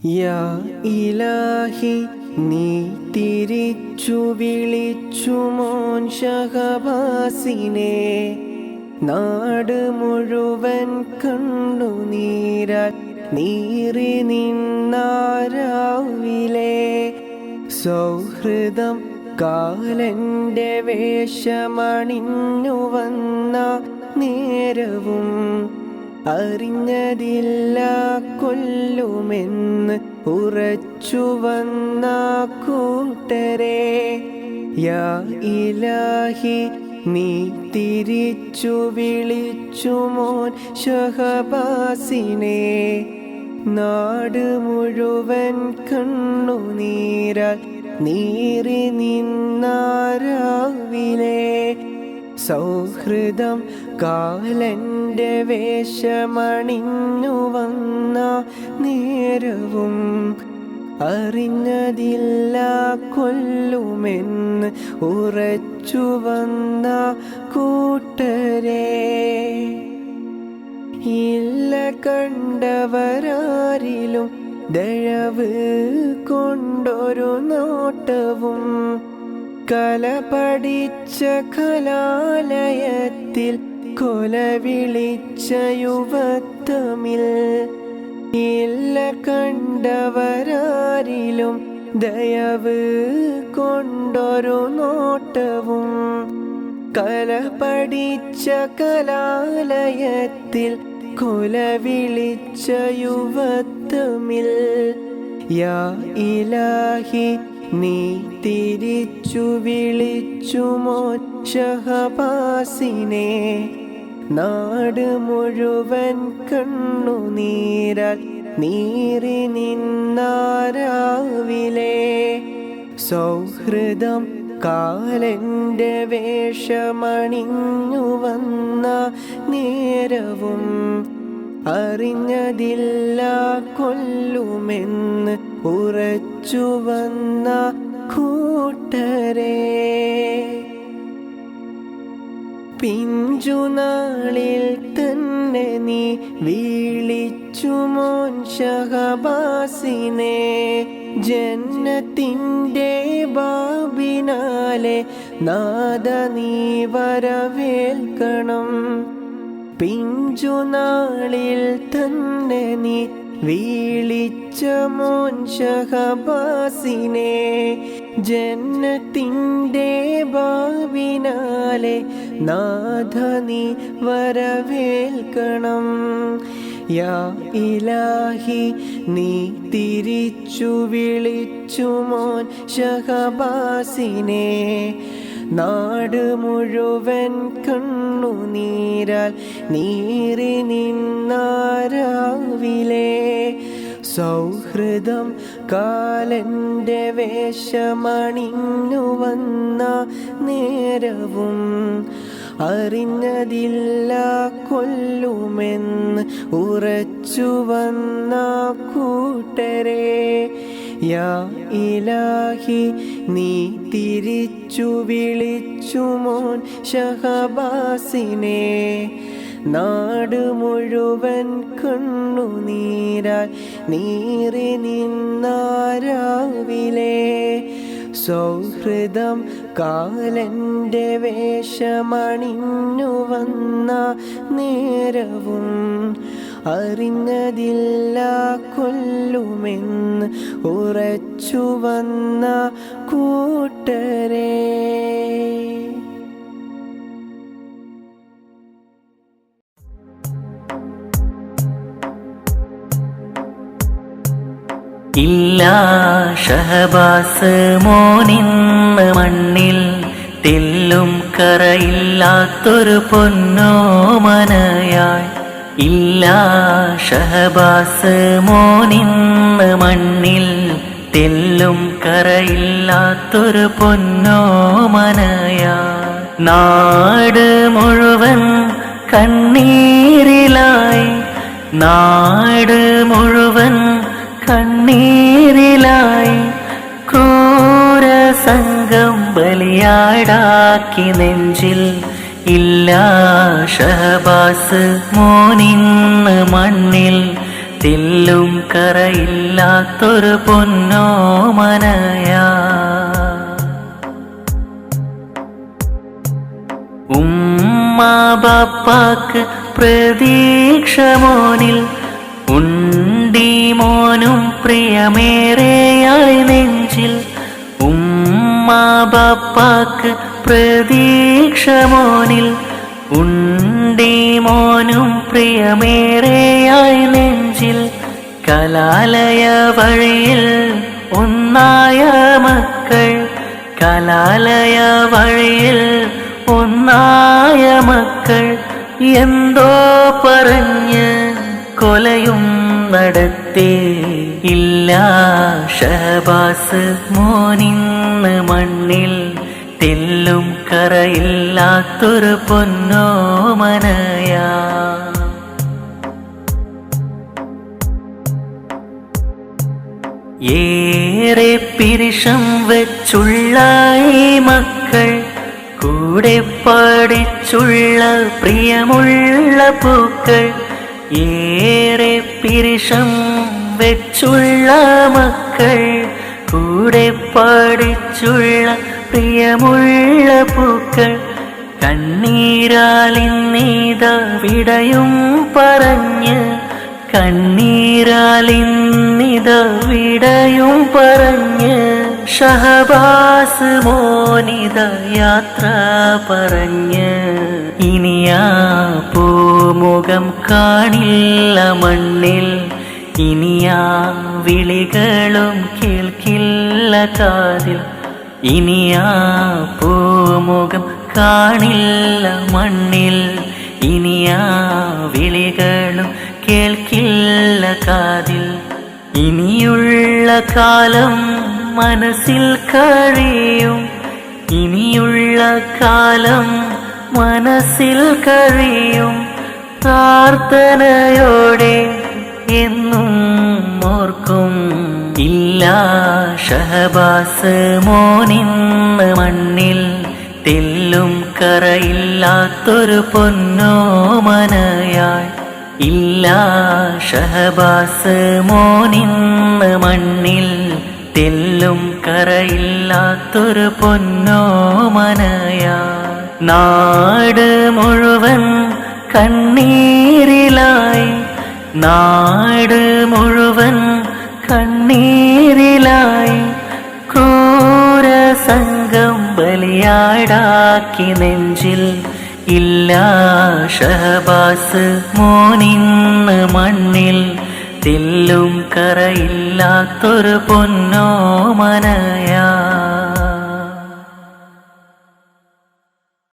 യാ ഇലാഹി നീ തിരിച്ചു വിളിച്ചു മോൻ ഷഹബാസിനെ. നാട് മുഴുവൻ കണ്ണുനീരാൽ നീറി നിന്നാരാവിലെ. സൗഹൃദം കാലന്റെ വേഷമണിഞ്ഞു വന്ന നേരവും അറിഞ്ഞതില്ല കൊല്ലുമെന്ന് ഉറച്ചു വന്ന കൂട്ടരെ. യാ ഇലാഹി നീ തിരിച്ചു വിളിച്ചു മോൻ ഷഹബാസിനെ. നാട് മുഴുവൻ കണ്ണുനീരാൽ നീറി നിന്നാരാവിലെ. സൗഹൃദം കാലന്റെ വേഷമണിഞ്ഞു വന്ന നേരവും അറിഞ്ഞതില്ല കൊല്ലുമെന്ന് ഉറച്ചു വന്ന കൂട്ടരെ. ഇല്ല കണ്ടവരാരിലും ദയവ് കൊണ്ടൊരു നോട്ടവും കല പഠിച്ച കലാലയത്തിൽ കൊല വിളിച്ച യുവത്വമിൽ. ഇല്ല കണ്ടവരാരിലും ദയവ് കൊണ്ടൊരു നോട്ടവും കല പഠിച്ച കലാലയത്തിൽ കൊല വിളിച്ച യുവത്വമിൽ. യാ ഇലാഹി നീ തിരിച്ചു വിളിച്ചു മോൻ ഷഹബാസിനെ. നാട് മുഴുവൻ കണ്ണുനീരാൽ നീറി നിന്നാരാവിലെ. സൗഹൃദം കാലന്റെ വേഷമണിഞ്ഞു വന്ന നേരവും അറിഞ്ഞതില്ല കൊല്ലുമെന്ന് ഉറച്ചു വന്ന കൂട്ടരെ. പിഞ്ചുനാളിൽ തന്നെ നീ വിളിച്ചു മോൻ ഷഹബാസിനെ. ജന്നത്തിൻ്റെ ബാബിനാലെ നാദ നീ വരവേൽക്കണം. പിഞ്ചുനാളിൽ തന്നെ നീ വിളിച്ച മോൻ ഷഹബാസിനെ. ജന്നത്തിൻ്റെ ബാവിനാലെ നാഥ നീ വരവേൽക്കണം. യാ ഇലാഹി നീ തിരിച്ചു വിളിച്ചു മോൻ ഷഹബാസിനെ. നാട് മുഴുവൻ കണ്ണുനീരാൽ നീറി നിന്നാരാവിലെ. സൗഹൃദം കാലന്റെ വേഷമണിഞ്ഞു വന്ന നേരവും അറിഞ്ഞതില്ല കൊല്ലുമെന്ന് ഉറച്ചു വന്ന കൂട്ടരെ. യാ ഇലാഹി നീ തിരിച്ചു വിളിച്ചു മോൻ ഷഹബാസിനെ. നാട് മുഴുവൻ കണ്ണുനീരാൽ നീറി നിന്നാരാവിലെ. സൗഹൃദം കാലന്റെ വേഷമണിഞ്ഞു വന്ന നേരവും അറിഞ്ഞതില്ല കൊല്ലുമെന്ന് ഉറച്ചു വന്ന കൂട്ടരെ. ഇല്ല ഷഹബാസ് മോനിന്ന് മണ്ണിൽ തെല്ലും കറയില്ലാത്തൊരു പൊന്നോമനയായി. ഇല്ല ഷഹബാസ് മോനിന്ന് മണ്ണിൽ തെല്ലും കറയില്ലാത്തൊരു പൊന്നോമനയായി. നാട് മുഴുവൻ കണ്ണീരിലായി. നാട് മുഴുവൻ കണ്ണീരിലായി. ക്രൂരസംഘം ബലിയാടാക്കി നെഞ്ചിൽ. ഇല്ല ഷഹബാസ് മോനിന്ന് മണ്ണിൽ തെല്ലും കറയില്ലാത്തൊരു പൊന്നോമനയാ. ഉമ്മ ബാപ്പാക്ക് പ്രതീക്ഷ മോനിൽ, ഉണ്ടി മോനും പ്രിയമേറെയായി നെഞ്ചിൽ. ഉമ്മ ബാപ്പാക്ക് പ്രതീക്ഷ മോനിൽ, ഉണ്ടി മോനും പ്രിയമേറെയായി നെഞ്ചിൽ. കലാലയ വഴിയിൽ ഒന്നായ മക്കൾ, കലാലയ വഴിയിൽ ഒന്നായ മക്കൾ. എന്തോ പറഞ്ഞ് കൊലയും നടത്തി. ഇല്ല ഷഹബാസ് മോനിന്ന് മണ്ണിൽ, തെല്ലും കറയില്ലാത്തൊരു പൊന്നോമനയാ. ഏറെ പിരിശം വെച്ചുള്ള ഈ മക്കൾ, കൂടെ പഠിച്ചുള്ള പ്രിയമുള്ള പൂക്കൾ. ഏറെ പിരിശം വെച്ചുള്ള മക്കൾ, കൂടെ പഠിച്ചുള്ള പ്രിയമുള്ള പൂക്കൾ. കണ്ണീരാലിന്നിത വിടയും പറഞ്ഞ്, കണ്ണീരാലിന്നിത വിടയും പറഞ്ഞ്. ഷഹബാസ് മോനിത യാത്ര പറഞ്ഞ്. ഇനിയാ പൂമുഖം കാണില്ല മണ്ണിൽ, ഇനിയാ വിളികളും കേൾക്കില്ല കാതിൽ. ഇനിയാ പൂമുഖം കാണില്ല മണ്ണിൽ, ഇനിയാ വിളികളും കേൾക്കില്ല കാതിൽ. ഇനിയുള്ള കാലം മനസ്സിൽ കഴിയും, ഇനിയുള്ള കാലം മനസ്സിൽ കഴിയും. പ്രാർത്ഥനയോടെ എന്നും ഓർക്കും. ഇല്ല ഷഹബാസ് മോനിന്ന് മണ്ണിൽ, തെല്ലും കറയില്ലാത്തൊരു പൊന്നോമനയായി. ഇല്ല ഷഹബാസ് മോനിന്ന് മണ്ണിൽ, തെല്ലും കറയില്ലാത്തൊരു പൊന്നോമനയാ. നാട് മുഴുവൻ കണ്ണീരിലായി, നാട് മുഴുവൻ കണ്ണീരിലായി. ക്രൂരസംഘം ബലിയാടാക്കി നെഞ്ചിൽ. ഇല്ല ഷഹബാസ് മോനിന്ന് മണ്ണിൽ, തെല്ലും കറയില്ലാത്തൊരു പൊന്നോമനയാ.